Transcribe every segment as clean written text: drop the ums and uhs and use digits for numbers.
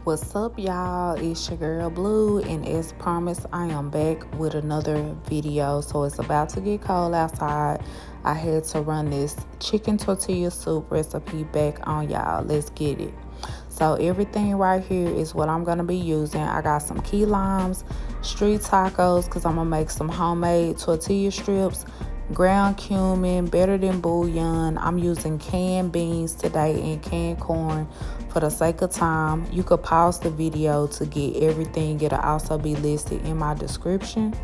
What's up, y'all? It's your girl Blue, and as promised, I am back with another video. So it's about to get cold outside. I had to run this chicken tortilla soup recipe back on y'all. Let's get it. So everything right here is what I'm gonna be using. I got some Keylimes, street tacos, because I'm gonna make some homemade tortilla strips, ground cumin, better than bouillon. I'm using canned beans today and canned corn for the sake of time. You could pause the video to get everything. It'll also be listed in my description.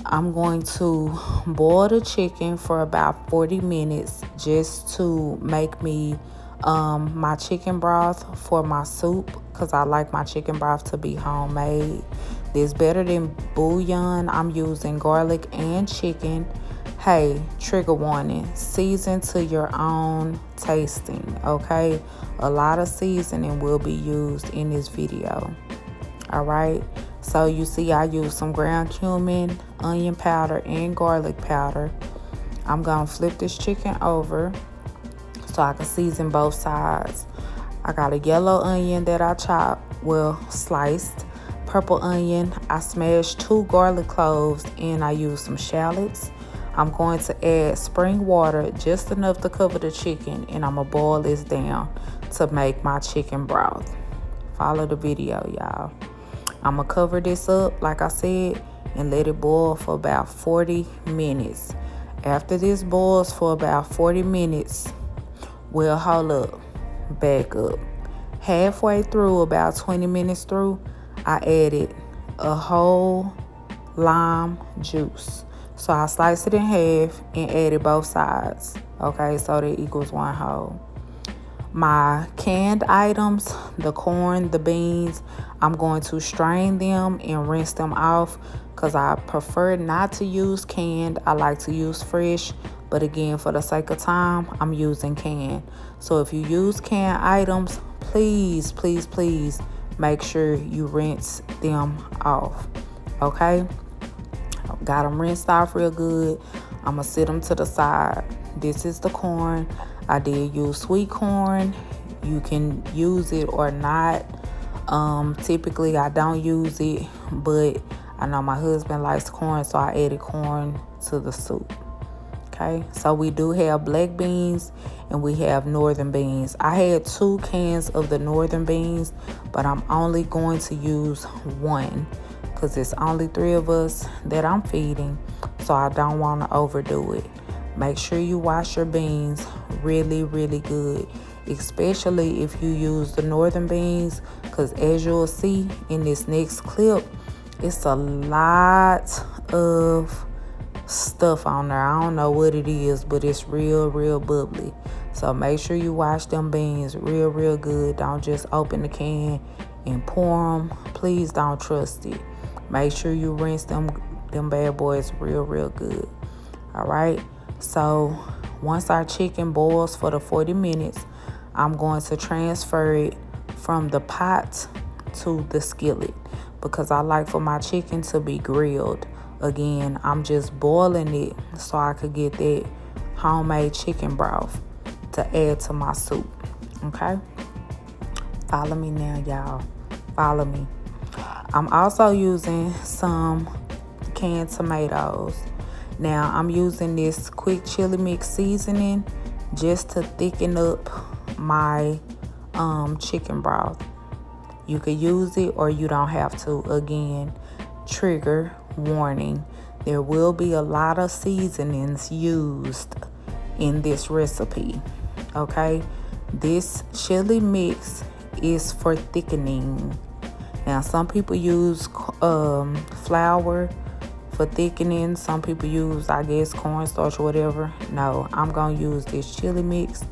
I'm going to boil the chicken for about 40 minutes just to make me my chicken broth for my soup, because I like my chicken broth to be homemade. This better than bouillon. I'm using garlic and chicken. Hey, trigger warning, season to your own tasting, okay? A lot of seasoning will be used in this video. All right, so you see I use some ground cumin, onion powder, and garlic powder. I'm gonna flip this chicken over so I can season both sides. I got a yellow onion that I sliced. Purple onion, I smashed 2 garlic cloves, and I used some shallots. I'm going to add spring water, just enough to cover the chicken, and I'm gonna boil this down to make my chicken broth. Follow the video, y'all. I'm gonna cover this up, like I said, and let it boil for about 40 minutes. After this boils for about 40 minutes, we'll hold up, back up. Halfway through, about 20 minutes through, I added a whole lime juice. So I sliced it in half and added both sides. Okay, so that equals one whole. My canned items, the corn, the beans, I'm going to strain them and rinse them off, because I prefer not to use canned. I like to use fresh, but again, for the sake of time, I'm using canned. So if you use canned items, please, please, please make sure you rinse them off. Okay, got them rinsed off real good. I'm gonna sit them to the side. This is the corn. I did use sweet corn. You can use it or not. Typically I don't use it, but I know my husband likes corn, so I added corn to the soup. Okay, so we do have black beans and we have northern beans. I had 2 cans of the northern beans, but I'm only going to use 1 because it's only 3 of us that I'm feeding, so I don't want to overdo it. Make sure you wash your beans really, really good, especially if you use the northern beans, because as you'll see in this next clip, it's a lot of stuff on there. I don't know what it is, but it's real, real bubbly. So make sure you wash them beans real, real good. Don't just open the can and pour them. Please don't trust it. Make sure you rinse them bad boys real, real good. All right, so once our chicken boils for the 40 minutes, I'm going to transfer it from the pot to the skillet, because I like for my chicken to be grilled. Again, I'm just boiling it so I could get that homemade chicken broth to add to my soup. Okay, follow me now, y'all. Follow me. I'm also using some canned tomatoes. Now I'm using this quick chili mix seasoning just to thicken up my chicken broth. You could use it or you don't have to. Again, trigger warning, there will be a lot of seasonings used in this recipe. Okay, this chili mix is for thickening. Now some people use flour for thickening. Some people use, I guess, cornstarch or whatever. No, I'm gonna use this chili mix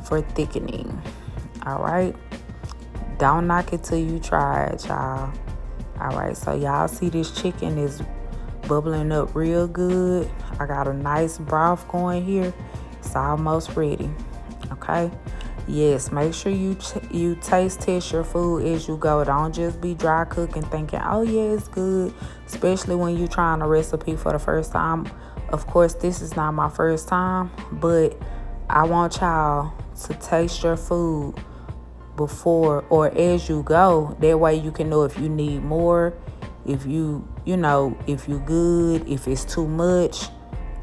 for thickening. All right, don't knock it till you try it, y'all. All right, so y'all see this chicken is bubbling up real good. I got a nice broth going here. It's almost ready. Okay, yes, make sure you taste test your food as you go. Don't just be dry cooking thinking, oh yeah, it's good, especially when you're trying a recipe for the first time. Of course, this is not my first time, but I want y'all to taste your food before or as you go. That way you can know if you need more, if if you good, if it's too much.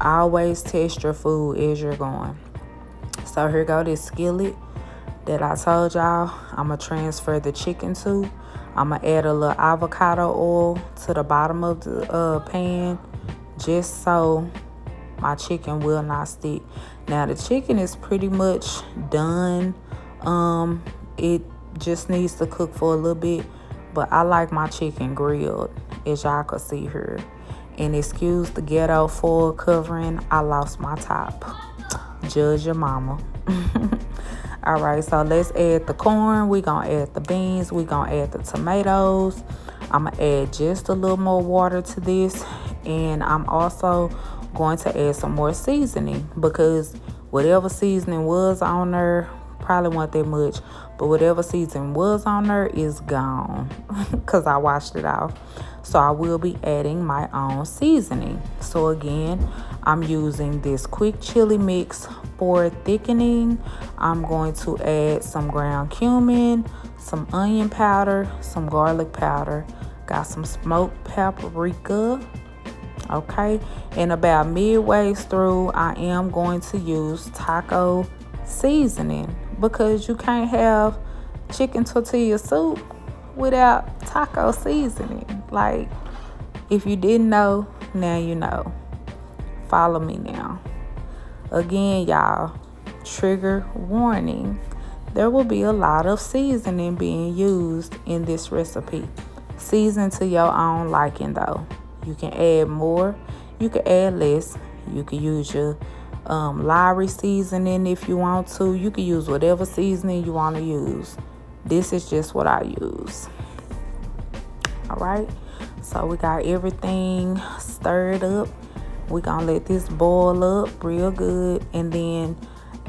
Always test your food as you're going. So here go this skillet that I told y'all I'm going to transfer the chicken to. I'm going to add a little avocado oil to the bottom of the pan just so my chicken will not stick. Now the chicken is pretty much done. It just needs to cook for a little bit, but I like my chicken grilled, as y'all can see here. And excuse the ghetto foil covering, I lost my top. Judge your mama. All right, so let's add the corn. We're going to add the beans. We're going to add the tomatoes. I'm going to add just a little more water to this. And I'm also going to add some more seasoning, because whatever seasoning was on there, probably wasn't that much, but whatever seasoning was on there is gone because I washed it off. So I will be adding my own seasoning. So again, I'm using this quick chili mix for thickening. I'm going to add some ground cumin, some onion powder, some garlic powder, got some smoked paprika. Okay, and about midway through, I am going to use taco seasoning, because you can't have chicken tortilla soup without taco seasoning. Like, if you didn't know, now you know. Follow me now. Again, y'all, trigger warning. There will be a lot of seasoning being used in this recipe. Season to your own liking though. You can add more, you can add less. You can use your Lowry seasoning if you want to. You can use whatever seasoning you want to use. This is just what I use. All right, so we got everything stirred up. We're gonna let this boil up real good, and then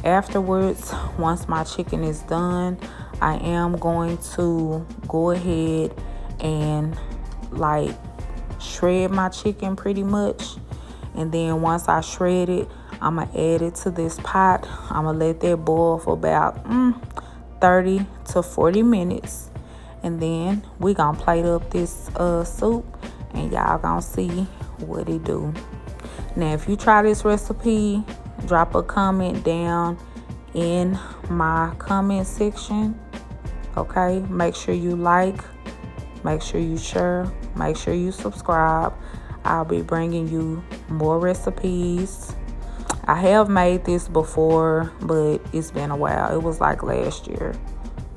afterwards, once my chicken is done, I am going to go ahead and like shred my chicken pretty much. And then once I shred it, I'm gonna add it to this pot. I'm gonna let that boil for about 30 to 40 minutes, and then we gonna plate up this soup, and y'all gonna see what it do. Now if you try this recipe, drop a comment down in my comment section. Okay, make sure you like, make sure you share, make sure you subscribe. I'll be bringing you more recipes. I have made this before, but it's been a while. It was like last year,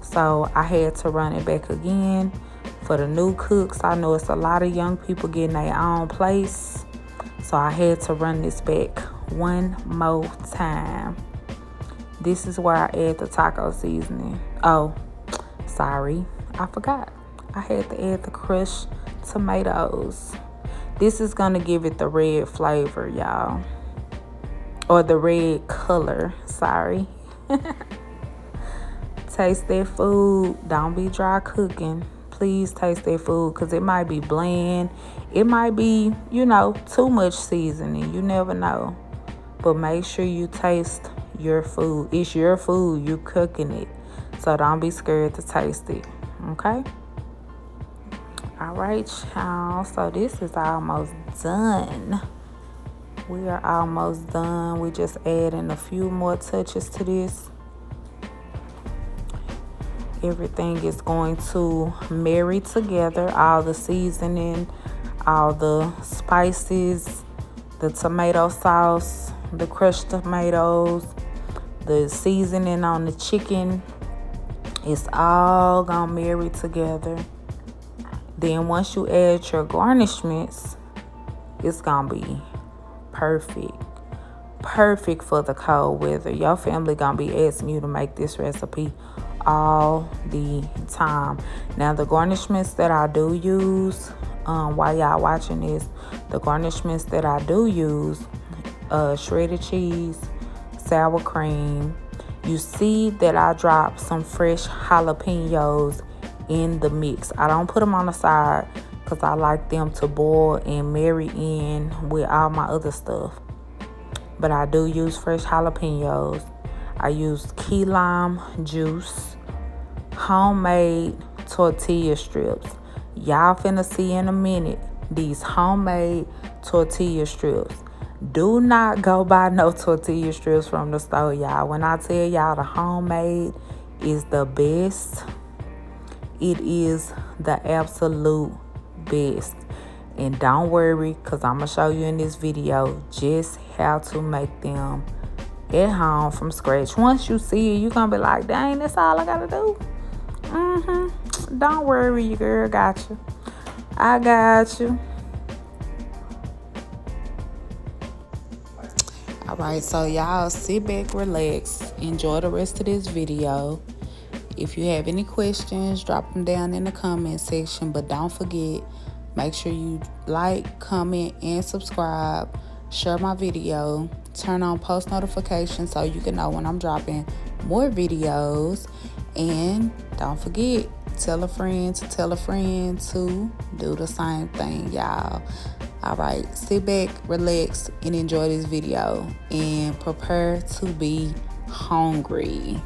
so I had to run it back again for the new cooks. I know it's a lot of young people getting their own place, so I had to run this back one more time. This is where I add the taco seasoning. Oh, sorry, I forgot. I had to add the crushed tomatoes. This is gonna give it the red flavor, y'all, or the red color. Sorry. Taste that food. Don't be dry cooking. Please taste that food, because it might be bland. It might be, too much seasoning. You never know. But make sure you taste your food. It's your food. You're cooking it. So don't be scared to taste it. Okay? All right, y'all. So this is almost done. We are almost done. We just adding a few more touches to this. Everything is going to marry together. All the seasoning, all the spices, the tomato sauce, the crushed tomatoes, the seasoning on the chicken. It's all gonna marry together. Then once you add your garnishments, it's gonna be perfect for the cold weather. Your family gonna be asking you to make this recipe all the time. Now the garnishments that I do use, while y'all watching this, the garnishments that I do use, shredded cheese, sour cream. You see that I dropped some fresh jalapenos in the mix. I don't put them on the side because I like them to boil and marry in with all my other stuff. But I do use fresh jalapenos. I use key lime juice. homemade tortilla strips. Y'all finna see in a minute these homemade tortilla strips. Do not go buy no tortilla strips from the store, y'all. When I tell y'all the homemade is the best, it is the absolute best. And don't worry, because I'm going to show you in this video just how to make them at home from scratch. Once you see it, you're going to be like, dang, that's all I got to do. Don't worry, your girl got you. I got you. All right, so y'all sit back, relax, enjoy the rest of this video. If you have any questions, drop them down in the comment section. But don't forget, make sure you like, comment, and subscribe. Share my video. Turn on post notifications so you can know when I'm dropping more videos. And don't forget, tell a friend to do the same thing, y'all. All right, sit back, relax, and enjoy this video. And prepare to be hungry.